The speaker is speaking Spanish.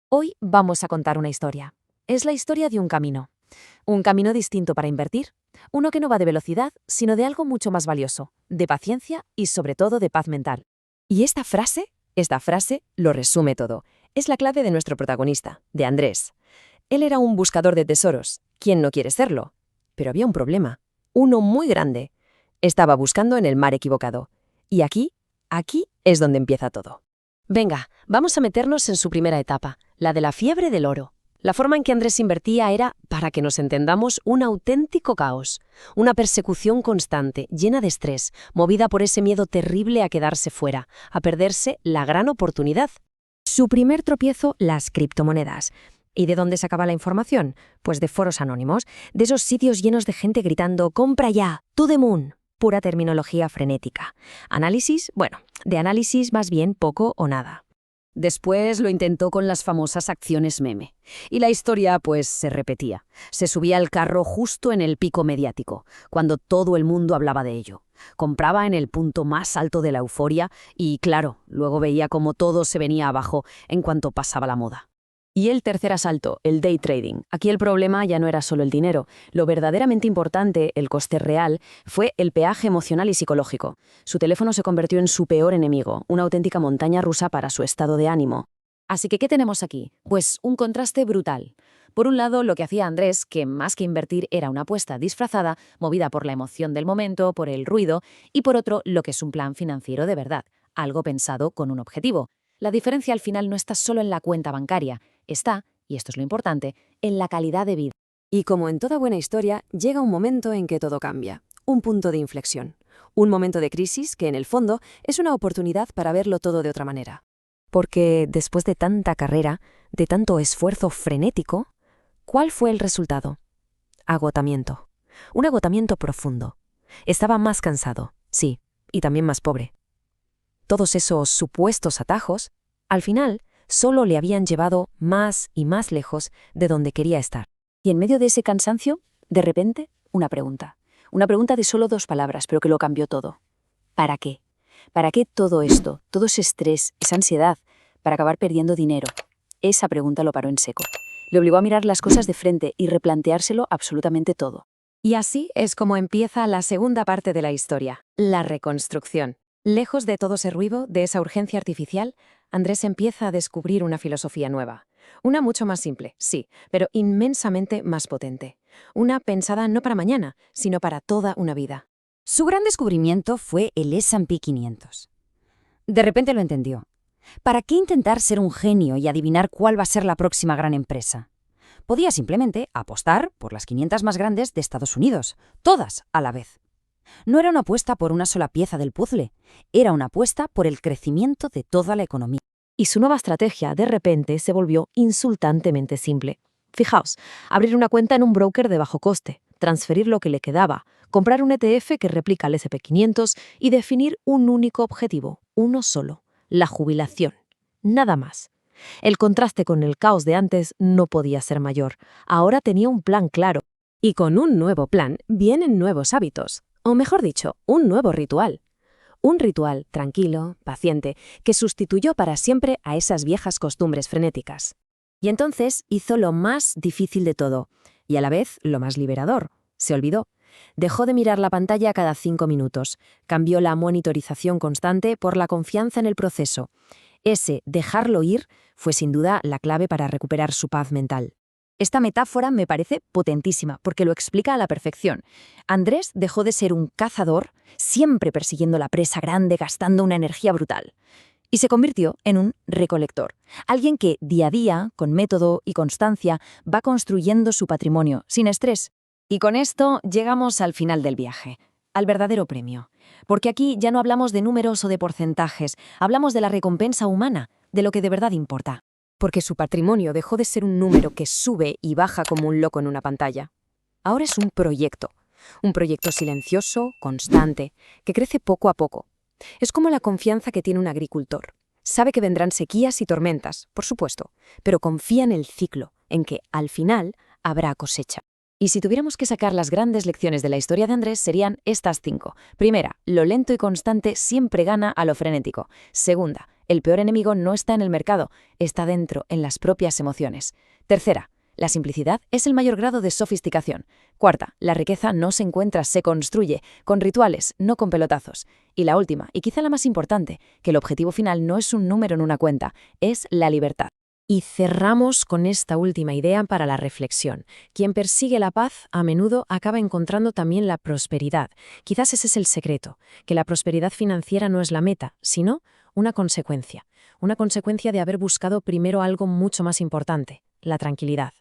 Hoy vamos a contar una historia. Es la historia de un camino distinto para invertir, uno que no va de velocidad, sino de algo mucho más valioso, de paciencia y sobre todo de paz mental. Y esta frase lo resume todo. Es la clave de nuestro protagonista, de Andrés. Él era un buscador de tesoros. ¿Quién no quiere serlo? Pero había un problema, uno muy grande. Estaba buscando en el mar equivocado. Y aquí es donde empieza todo. Venga, vamos a meternos en su primera etapa, la de la fiebre del oro. La forma en que Andrés invertía era, para que nos entendamos, un auténtico caos. Una persecución constante, llena de estrés, movida por ese miedo terrible a quedarse fuera, a perderse la gran oportunidad. Su primer tropiezo, las criptomonedas. ¿Y de dónde sacaba la información? Pues de foros anónimos, de esos sitios llenos de gente gritando «¡Compra ya! ¡To the moon!». Pura terminología frenética. Análisis, bueno, de análisis más bien poco o nada. Después lo intentó con las famosas acciones meme. Y la historia, pues, se repetía. Se subía al carro justo en el pico mediático, cuando todo el mundo hablaba de ello. Compraba en el punto más alto de la euforia y, claro, luego veía cómo todo se venía abajo en cuanto pasaba la moda. Y el tercer asalto, el day trading. Aquí el problema ya no era solo el dinero. Lo verdaderamente importante, el coste real, fue el peaje emocional y psicológico. Su teléfono se convirtió en su peor enemigo, una auténtica montaña rusa para su estado de ánimo. Así que, ¿qué tenemos aquí? Pues un contraste brutal. Por un lado, lo que hacía Andrés, que más que invertir era una apuesta disfrazada, movida por la emoción del momento, por el ruido, y por otro, lo que es un plan financiero de verdad, algo pensado con un objetivo. La diferencia al final no está solo en la cuenta bancaria, está, y esto es lo importante, en la calidad de vida. Y como en toda buena historia, llega un momento en que todo cambia, un punto de inflexión, un momento de crisis que en el fondo es una oportunidad para verlo todo de otra manera. Porque después de tanta carrera, de tanto esfuerzo frenético, ¿cuál fue el resultado? Agotamiento. Un agotamiento profundo. Estaba más cansado, sí, y también más pobre. Todos esos supuestos atajos, al final, solo le habían llevado más y más lejos de donde quería estar. Y en medio de ese cansancio, de repente, una pregunta. Una pregunta de solo 2 palabras, pero que lo cambió todo. ¿Para qué? ¿Para qué todo esto, todo ese estrés, esa ansiedad, para acabar perdiendo dinero? Esa pregunta lo paró en seco. Le obligó a mirar las cosas de frente y replanteárselo absolutamente todo. Y así es como empieza la segunda parte de la historia, la reconstrucción. Lejos de todo ese ruido, de esa urgencia artificial, Andrés empieza a descubrir una filosofía nueva. Una mucho más simple, sí, pero inmensamente más potente. Una pensada no para mañana, sino para toda una vida. Su gran descubrimiento fue el S&P 500. De repente lo entendió. ¿Para qué intentar ser un genio y adivinar cuál va a ser la próxima gran empresa? Podía simplemente apostar por las 500 más grandes de Estados Unidos, todas a la vez. No era una apuesta por una sola pieza del puzzle, era una apuesta por el crecimiento de toda la economía. Y su nueva estrategia, de repente, se volvió insultantemente simple. Fijaos, abrir una cuenta en un broker de bajo coste, transferir lo que le quedaba, comprar un ETF que replica el SP 500 y definir un único objetivo, uno solo, la jubilación. Nada más. El contraste con el caos de antes no podía ser mayor. Ahora tenía un plan claro. Y con un nuevo plan vienen nuevos hábitos. O mejor dicho, un nuevo ritual. Un ritual tranquilo, paciente, que sustituyó para siempre a esas viejas costumbres frenéticas. Y entonces hizo lo más difícil de todo, y a la vez lo más liberador. Se olvidó. Dejó de mirar la pantalla cada 5 minutos. Cambió la monitorización constante por la confianza en el proceso. Ese dejarlo ir fue sin duda la clave para recuperar su paz mental. Esta metáfora me parece potentísima porque lo explica a la perfección. Andrés dejó de ser un cazador, siempre persiguiendo la presa grande, gastando una energía brutal, y se convirtió en un recolector, alguien que día a día, con método y constancia, va construyendo su patrimonio, sin estrés. Y con esto llegamos al final del viaje, al verdadero premio. Porque aquí ya no hablamos de números o de porcentajes, hablamos de la recompensa humana, de lo que de verdad importa. Porque su patrimonio dejó de ser un número que sube y baja como un loco en una pantalla. Ahora es un proyecto silencioso, constante, que crece poco a poco. Es como la confianza que tiene un agricultor. Sabe que vendrán sequías y tormentas, por supuesto, pero confía en el ciclo, en que, al final, habrá cosecha. Y si tuviéramos que sacar las grandes lecciones de la historia de Andrés, serían estas 5. Primera, lo lento y constante siempre gana a lo frenético. Segunda, El peor enemigo no está en el mercado, está dentro, en las propias emociones. Tercera, la simplicidad es el mayor grado de sofisticación. Cuarta, la riqueza no se encuentra, se construye, con rituales, no con pelotazos. Y la última, y quizá la más importante, que el objetivo final no es un número en una cuenta, es la libertad. Y cerramos con esta última idea para la reflexión. Quien persigue la paz a menudo acaba encontrando también la prosperidad. Quizás ese es el secreto, que la prosperidad financiera no es la meta, sino una consecuencia de haber buscado primero algo mucho más importante, la tranquilidad.